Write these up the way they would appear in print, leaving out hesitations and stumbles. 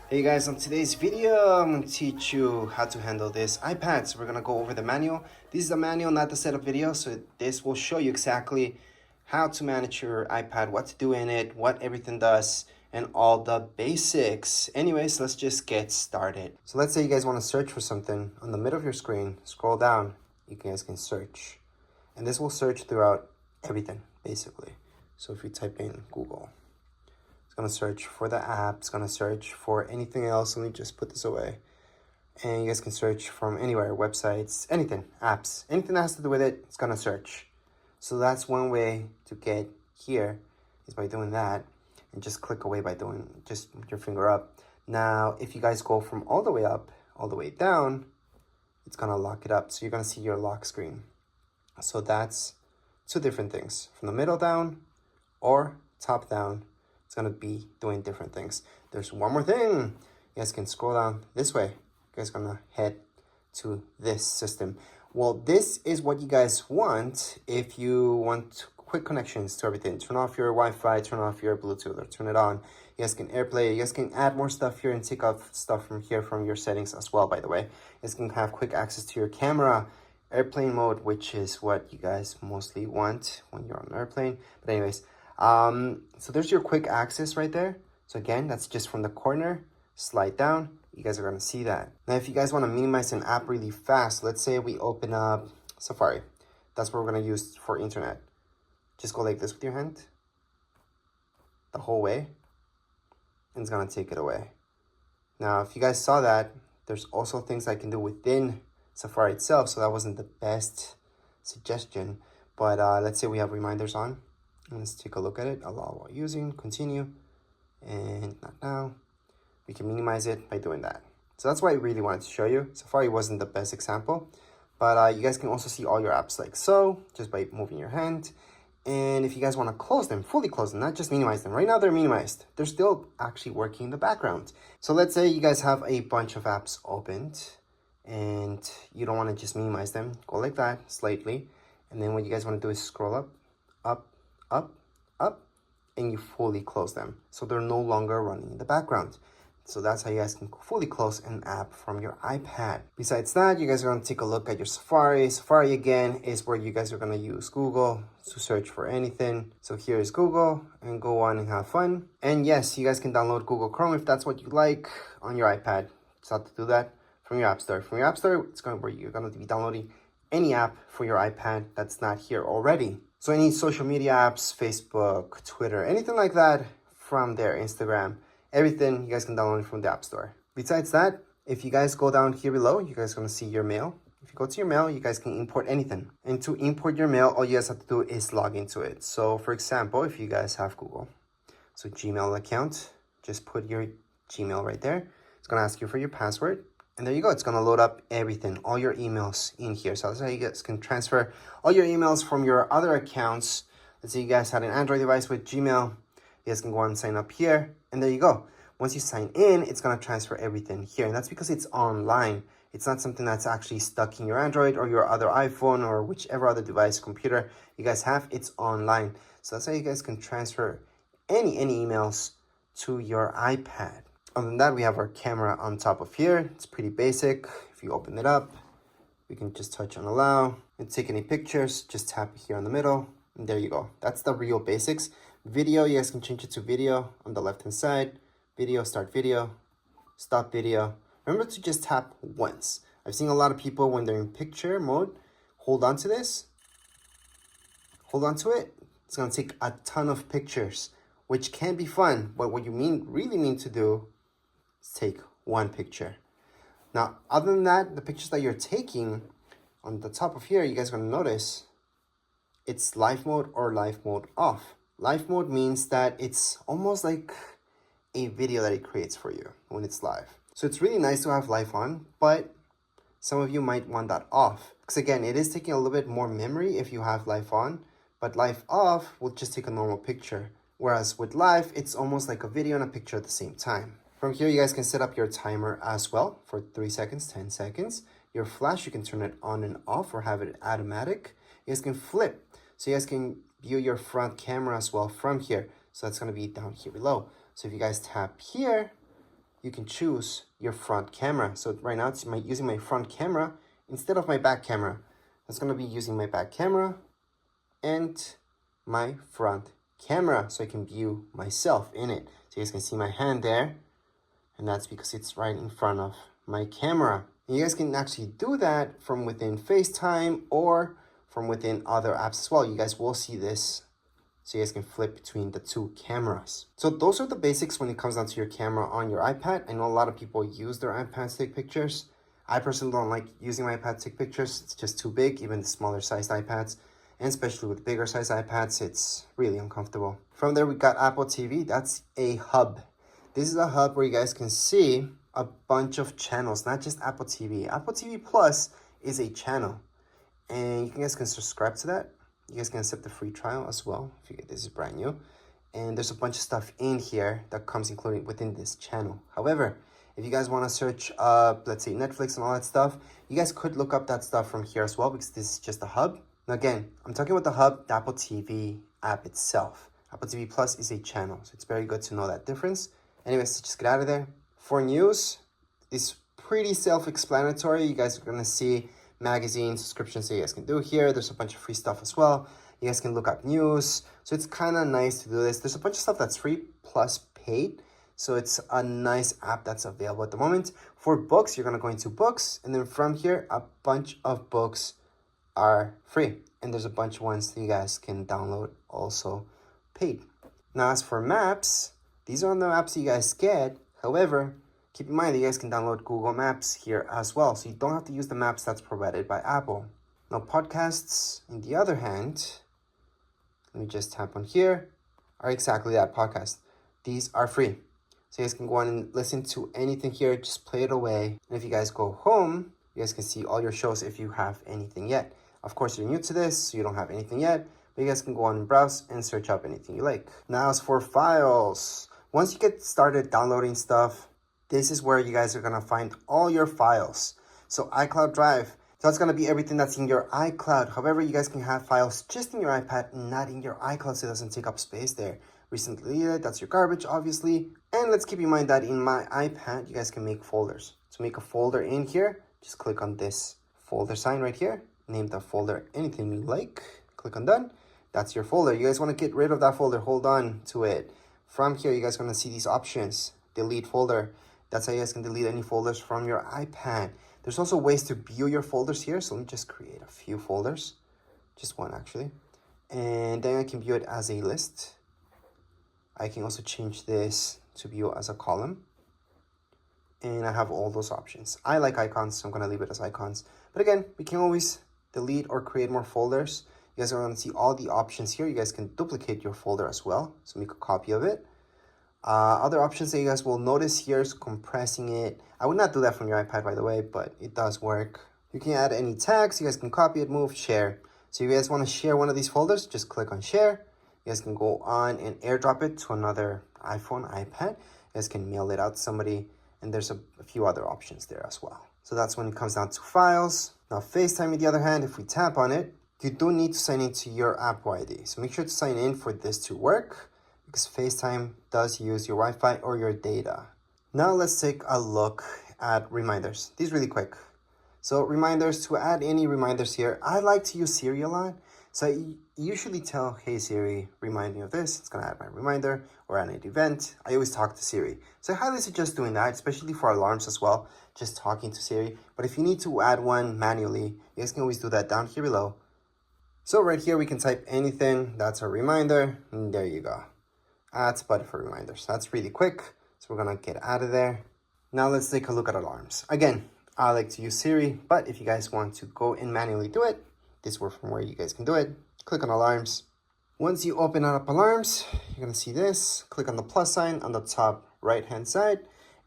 Hey guys, on today's video, I'm going to teach you how to handle this iPad. So we're going to go over the manual. This is the manual, not the setup video. So this will show you exactly how to manage your iPad, what to do in it, what everything does, and all the basics. Anyways, let's just get started. So let's say you guys want to search for something. On the middle of your screen, scroll down, you guys can search. And this will search throughout everything, basically. So if you type in Google, it's gonna search for the app, it's gonna search for anything else. Let me just put this away. And you guys can search from anywhere, websites, anything, apps, anything that has to do with it, it's gonna search. So that's one way to get here is by doing that, and just click away by doing just your finger up. Now, if you guys go from all the way up, all the way down, it's gonna lock it up. So you're gonna see your lock screen. So that's two different things, from the middle down or top down. It's gonna be doing different things. There's one more thing. You guys can scroll down this way. You guys gonna head to this system. Well, this is what you guys want if you want quick connections to everything. Turn off your Wi-Fi, turn off your Bluetooth, or turn it on. You guys can AirPlay. You guys can add more stuff here and take off stuff from here from your settings as well, by the way. You guys can have quick access to your camera, airplane mode, which is what you guys mostly want when you're on an airplane. But anyways, so there's your quick access right there. So again, that's just from the corner, slide down, you guys are gonna see that. Now, if you guys wanna minimize an app really fast, let's say we open up Safari. That's what we're gonna use for internet. Just go like this with your hand, the whole way, and it's gonna take it away. Now, if you guys saw that, there's also things I can do within Safari itself, so that wasn't the best suggestion. But let's say we have reminders on. Let's take a look at it. Allow while using, continue, and not now. We can minimize it by doing that. So that's why I really wanted to show you. Safari wasn't the best example, but you guys can also see all your apps like so, just by moving your hand. And if you guys want to close them, fully close them, not just minimize them. Right now they're minimized. They're still actually working in the background. So let's say you guys have a bunch of apps opened and you don't want to just minimize them. Go like that, slightly. And then what you guys want to do is scroll up, up, up, and you fully close them. So they're no longer running in the background. So that's how you guys can fully close an app from your iPad. Besides that, you guys are gonna take a look at your Safari. Safari again is where you guys are gonna use Google to search for anything. So here is Google, and go on and have fun. And yes, you guys can download Google Chrome if that's what you like on your iPad. It's how to do that from your App Store. From your App Store, it's gonna where you're gonna be downloading any app for your iPad that's not here already. So any social media apps, Facebook, Twitter, anything like that from there, Instagram, everything you guys can download from the App Store. Besides that, if you guys go down here below, you guys are gonna see your mail. If you go to your mail, you guys can import anything. And to import your mail, all you guys have to do is log into it. So for example, if you guys have Google, so Gmail account, just put your Gmail right there. It's gonna ask you for your password. And there you go, it's gonna load up everything, all your emails in here. So that's how you guys can transfer all your emails from your other accounts. Let's say you guys had an Android device with Gmail. You guys can go and sign up here, and there you go. Once you sign in, it's gonna transfer everything here. And that's because it's online. It's not something that's actually stuck in your Android or your other iPhone or whichever other device, computer you guys have, it's online. So that's how you guys can transfer any emails to your iPad. Other than that, we have our camera on top of here. It's pretty basic. If you open it up, we can just touch on allow and take any pictures. Just tap here in the middle, and there you go. That's the real basics. Video, you guys can change it to video on the left hand side. Video, start video, stop video. Remember to just tap once. I've seen a lot of people when they're in picture mode, hold on to this, hold on to it. It's gonna take a ton of pictures, which can be fun, but what you really mean to do is take one picture. Now, other than that, the pictures that you're taking on the top of here, you guys are gonna notice it's live mode or live mode off. Live mode means that it's almost like a video that it creates for you when it's live. So it's really nice to have live on, but some of you might want that off. Because again, it is taking a little bit more memory if you have live on, but live off will just take a normal picture. Whereas with live, it's almost like a video and a picture at the same time. From here, you guys can set up your timer as well for 3 seconds, 10 seconds. Your flash, you can turn it on and off or have it automatic. You guys can flip. So you guys can view your front camera as well from here. So that's gonna be down here below. So if you guys tap here, you can choose your front camera. So right now it's using my front camera instead of my back camera. It's going to be using my back camera and my front camera so I can view myself in it. So you guys can see my hand there, and that's because it's right in front of my camera. And you guys can actually do that from within FaceTime or from within other apps as well. You guys will see this, so you guys can flip between the two cameras. So those are the basics when it comes down to your camera on your iPad. I know a lot of people use their iPads to take pictures. I personally don't like using my iPad to take pictures. It's just too big, even the smaller sized iPads. And especially with bigger size iPads, it's really uncomfortable. From there, we got Apple TV. That's a hub. This is a hub where you guys can see a bunch of channels, not just Apple TV. Apple TV Plus is a channel, and you guys can subscribe to that. You guys can accept the free trial as well if you get this is brand new. And there's a bunch of stuff in here that comes included within this channel. However, if you guys want to search up, let's say Netflix and all that stuff, you guys could look up that stuff from here as well, because this is just a hub. Now again, I'm talking about the hub, the Apple TV app itself. Apple TV Plus is a channel, so it's very good to know that difference. Anyways, just get out of there. For news, it's pretty self-explanatory. You guys are going to see magazine subscriptions that you guys can do here. There's a bunch of free stuff as well. You guys can look up news. So it's kind of nice to do this. There's a bunch of stuff that's free plus paid. So it's a nice app that's available at the moment. For books, you're going to go into books. And then from here, a bunch of books are free. And there's a bunch of ones that you guys can download also paid. Now, as for maps, these are on the maps that you guys get. However, keep in mind that you guys can download Google Maps here as well. So you don't have to use the maps that's provided by Apple. Now, podcasts, on the other hand, let me just tap on here, are exactly that, podcast. These are free. So you guys can go on and listen to anything here, just play it away. And if you guys go home, you guys can see all your shows if you have anything yet. Of course, you're new to this, so you don't have anything yet, but you guys can go on and browse and search up anything you like. Now, as for files, once you get started downloading stuff, this is where you guys are gonna find all your files. So iCloud Drive, so that's gonna be everything that's in your iCloud. However, you guys can have files just in your iPad, not in your iCloud, so it doesn't take up space there. Recently deleted, that's your garbage, obviously. And let's keep in mind that in my iPad, you guys can make folders. To make a folder in here, just click on this folder sign right here. Name the folder anything you like. Click on done. That's your folder. You guys want to get rid of that folder, hold on to it. From here, you guys are going to see these options. Delete folder. That's how you guys can delete any folders from your iPad. There's also ways to view your folders here. So let me just create a few folders. Just one, actually. And then I can view it as a list. I can also change this to view as a column. And I have all those options. I like icons, so I'm going to leave it as icons. But again, we can always delete or create more folders. You guys are going to see all the options here. You guys can duplicate your folder as well. So make a copy of it. Other options that you guys will notice here is compressing it. I would not do that from your iPad, by the way, but it does work. You can add any tags. You guys can copy it, move, share. So you guys want to share one of these folders, just click on share. You guys can go on and airdrop it to another iPhone, iPad. You guys can mail it out to somebody. And there's a few other options there as well. So that's when it comes down to files. Now FaceTime, on the other hand, if we tap on it, you do need to sign into your Apple ID. So make sure to sign in for this to work, because FaceTime does use your Wi-Fi or your data. Now let's take a look at reminders. These really quick. So reminders, to add any reminders here, I like to use Siri a lot. So I usually tell, hey Siri, remind me of this. It's gonna add my reminder, or add an event. I always talk to Siri. So I highly suggest doing that, especially for alarms as well, just talking to Siri. But if you need to add one manually, you guys can always do that down here below. So right here, we can type anything. That's a reminder, and there you go. Add button for reminders. That's really quick. So we're gonna get out of there. Now let's take a look at alarms. Again, I like to use Siri, but if you guys want to go and manually do it, this is from where you guys can do it. Click on alarms. Once you open up alarms, you're gonna see this. Click on the plus sign on the top right hand side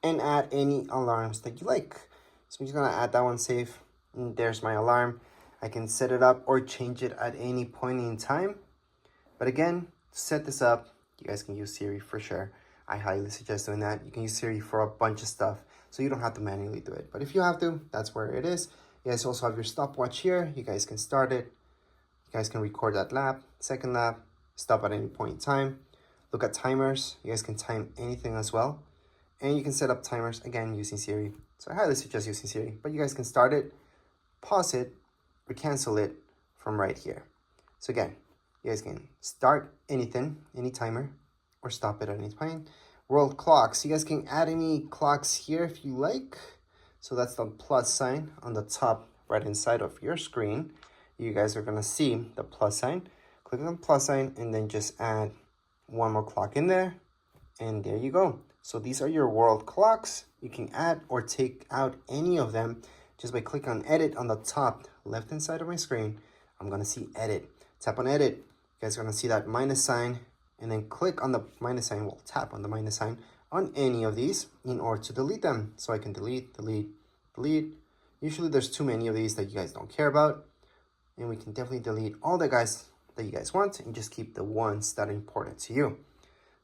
and add any alarms that you like. So I'm just gonna add that one, save. And there's my alarm. I can set it up or change it at any point in time. But again, to set this up, you guys can use Siri for sure. I highly suggest doing that. You can use Siri for a bunch of stuff, so you don't have to manually do it. But if you have to, that's where it is. You guys also have your stopwatch here. You guys can start it. You guys can record that lap, second lap, stop at any point in time. Look at timers. You guys can time anything as well. And you can set up timers, again, using Siri. So I highly suggest using Siri. But you guys can start it, pause it, or cancel it from right here. So again, you guys can start anything, any timer, or stop it at any point. World clocks. You guys can add any clocks here if you like. So that's the plus sign on the top right hand side of your screen. You guys are going to see the plus sign. Click on the plus sign and then just add one more clock in there. And there you go. So these are your world clocks. You can add or take out any of them just by clicking on edit on the top left hand side of my screen. I'm going to see edit. Tap on edit. You guys are going to see that minus sign. And then click on the minus sign. Well, tap on the minus sign on any of these in order to delete them. So I can delete, delete, delete. Usually there's too many of these that you guys don't care about. And we can definitely delete all the guys that you guys want and just keep the ones that are important to you.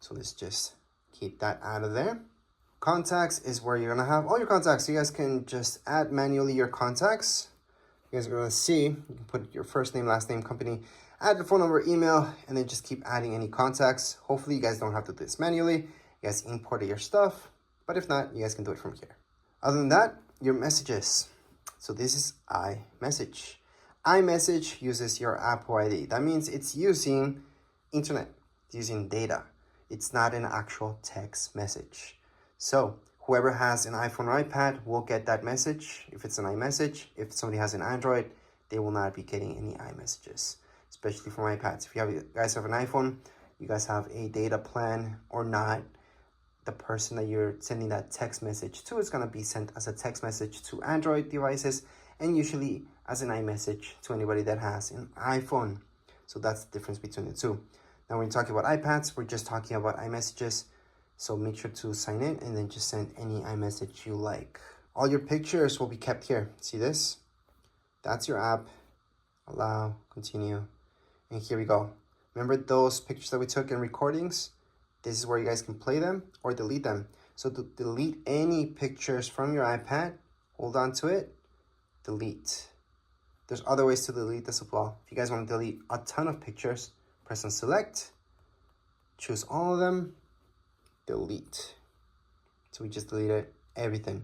So let's just keep that out of there. Contacts is where you're gonna have all your contacts. You guys can just add manually your contacts. You guys are gonna see, you can put your first name, last name, company, add your phone number, email, and then just keep adding any contacts. Hopefully you guys don't have to do this manually. You guys import your stuff, but if not, you guys can do it from here. Other than that, your messages. So this is iMessage. iMessage uses your Apple ID. That means it's using internet, it's using data. It's not an actual text message. So whoever has an iPhone or iPad will get that message if it's an iMessage. If somebody has an Android, they will not be getting any iMessages, especially from iPads. If you guys have an iPhone, you guys have a data plan or not, the person that you're sending that text message to is going to be sent as a text message to Android devices and usually as an iMessage to anybody that has an iPhone. So that's the difference between the two. Now when we're talking about iPads, we're just talking about iMessages. So make sure to sign in and then just send any iMessage you like. All your pictures will be kept here. See this? That's your app. Allow, continue. And here we go. Remember those pictures that we took in recordings? This is where you guys can play them or delete them. So to delete any pictures from your iPad, hold on to it, delete. There's other ways to delete this as well. If you guys want to delete a ton of pictures, press on select, choose all of them, delete. So we just deleted everything.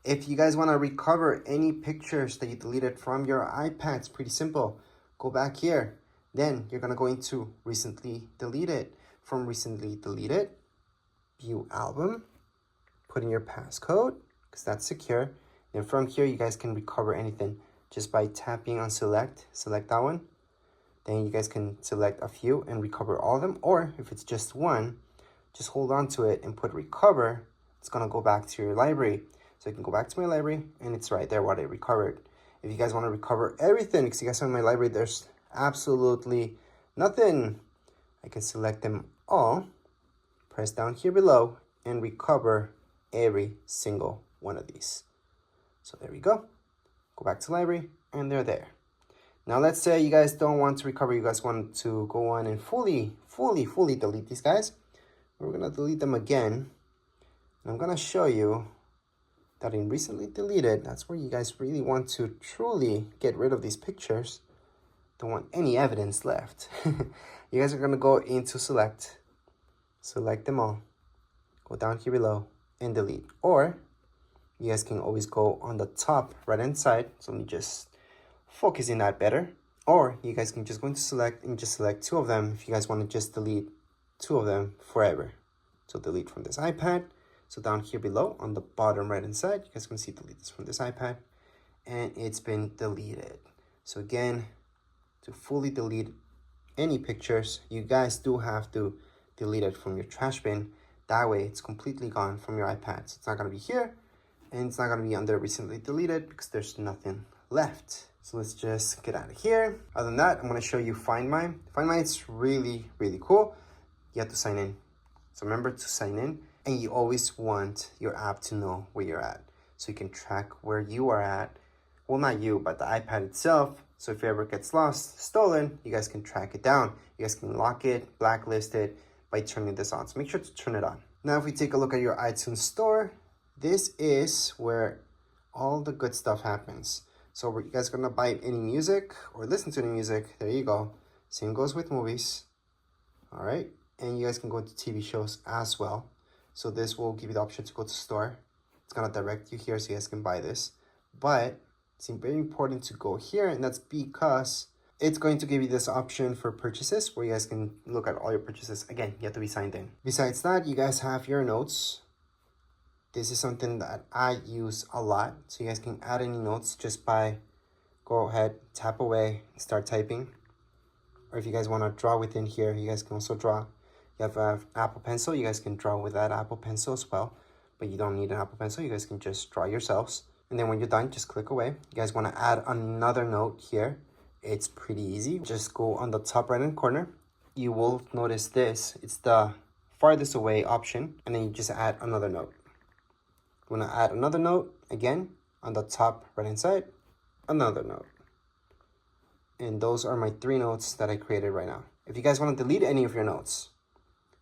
If you guys want to recover any pictures that you deleted from your iPad, it's pretty simple. Go back here. Then you're going to go into recently deleted. From recently deleted, view album, put in your passcode because that's secure. And from here, you guys can recover anything just by tapping on select that one. Then you guys can select a few and recover all of them. Or if it's just one, just hold on to it and put recover. It's going to go back to your library. So you can go back to my library and it's right there what I recovered. If you guys want to recover everything, because you guys have in my library, there's absolutely nothing. I can select them all, press down here below, and recover every single one of these. So there we go. Go back to library, and they're there. Now let's say you guys don't want to recover, you guys want to go on and fully delete these guys. We're gonna delete them again. And I'm gonna show you that in recently deleted, that's where you guys really want to truly get rid of these pictures. Don't want any evidence left. You guys are going to go into select them all, go down here below and delete. Or you guys can always go on the top right hand side. So let me just focus in that better. Or you guys can just go into select and just select two of them if you guys want to just delete two of them forever. So delete from this iPad. So down here below on the bottom right hand side, you guys can see delete this from this iPad. And it's been deleted. So again, to fully delete any pictures, you guys do have to delete it from your trash bin. That way it's completely gone from your iPad. So it's not going to be here and it's not going to be under recently deleted because there's nothing left. So let's just get out of here. Other than that, I'm going to show you Find My. Find My, it's really cool. You have to sign in. So remember to sign in, and you always want your app to know where you're at so you can track where you are at. Well, not you, but the iPad itself. So if it ever gets lost, stolen, you guys can track it down. You guys can lock it, blacklist it by turning this on. So make sure to turn it on. Now, if we take a look at your iTunes store, this is where all the good stuff happens. So you guys are gonna buy any music or listen to any music, there you go. Same goes with movies, all right? And you guys can go to TV shows as well. So this will give you the option to go to store. It's gonna direct you here so you guys can buy this. But it's very important to go here, and that's because it's going to give you this option for purchases where you guys can look at all your purchases. Again, you have to be signed in. Besides that, you guys have your notes. This is something that I use a lot. So you guys can add any notes just by go ahead, tap away, and start typing. Or if you guys want to draw within here, you guys can also draw. You have an Apple Pencil. You guys can draw with that Apple Pencil as well. But you don't need an Apple Pencil. You guys can just draw yourselves. And then when you're done, just click away. You guys want to add another note here. It's pretty easy. Just go on the top right hand corner. You will notice this. It's the farthest away option. And then you just add another note. You want to add another note. Again, on the top right hand side, another note. And those are my 3 notes that I created right now. If you guys want to delete any of your notes,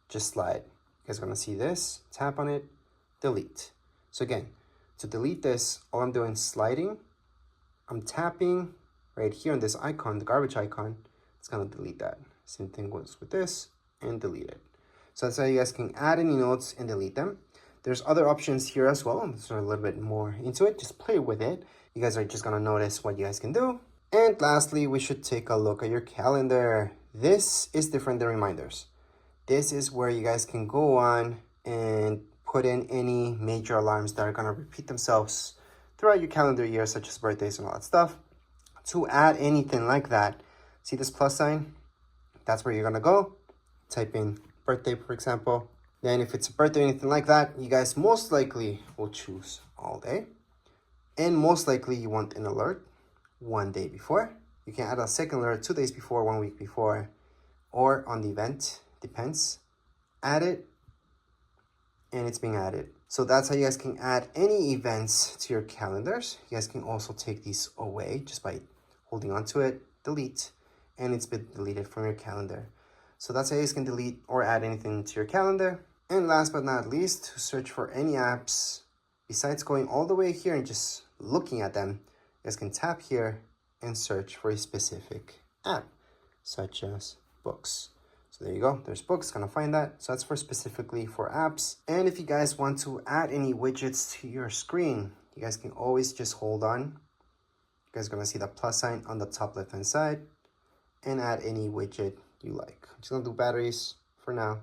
just slide. You guys are going to see this. Tap on it. Delete. So again, to delete this, all I'm doing is sliding. I'm tapping right here on this icon, the garbage icon. It's going to delete that. Same thing goes with this and delete it. So that's how you guys can add any notes and delete them. There's other options here as well. Let's learn a little bit more into it. Just play with it. You guys are just going to notice what you guys can do. And lastly, we should take a look at your calendar. This is different than reminders. This is where you guys can go on and put in any major alarms that are going to repeat themselves throughout your calendar year, such as birthdays and all that stuff. To add anything like that, see this plus sign? That's where you're going to go. Type in birthday, for example. Then if it's a birthday or anything like that, you guys most likely will choose all day. And most likely you want an alert 1 day before. You can add a second alert 2 days before, 1 week before, or on the event, depends. Add it, and it's being added. So that's how you guys can add any events to your calendars. You guys can also take these away just by holding on to it, delete, and it's been deleted from your calendar. So that's how you guys can delete or add anything to your calendar. And last but not least, to search for any apps, besides going all the way here and just looking at them, you guys can tap here and search for a specific app, such as books. So there you go, there's books, gonna find that. So that's for specifically for apps. And if you guys want to add any widgets to your screen, you guys can always just hold on. You guys are gonna see the plus sign on the top left hand side and add any widget you like. I'm just gonna do batteries for now.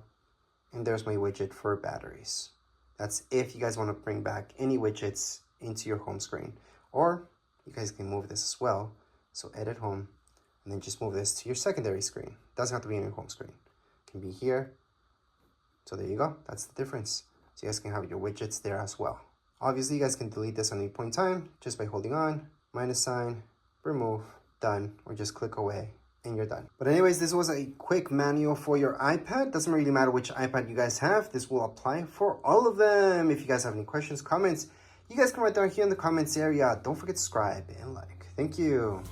And there's my widget for batteries. That's if you guys wanna bring back any widgets into your home screen. Or you guys can move this as well. So edit home, and then just move this to your secondary screen. Doesn't have to be in your home screen. It can be here. So there you go, that's the difference. So you guys can have your widgets there as well. Obviously, you guys can delete this at any point in time just by holding on, minus sign, remove, done, or just click away and you're done. But anyways, this was a quick manual for your iPad. Doesn't really matter which iPad you guys have. This will apply for all of them. If you guys have any questions, comments, you guys can write down here in the comments area. Don't forget to subscribe and like. Thank you.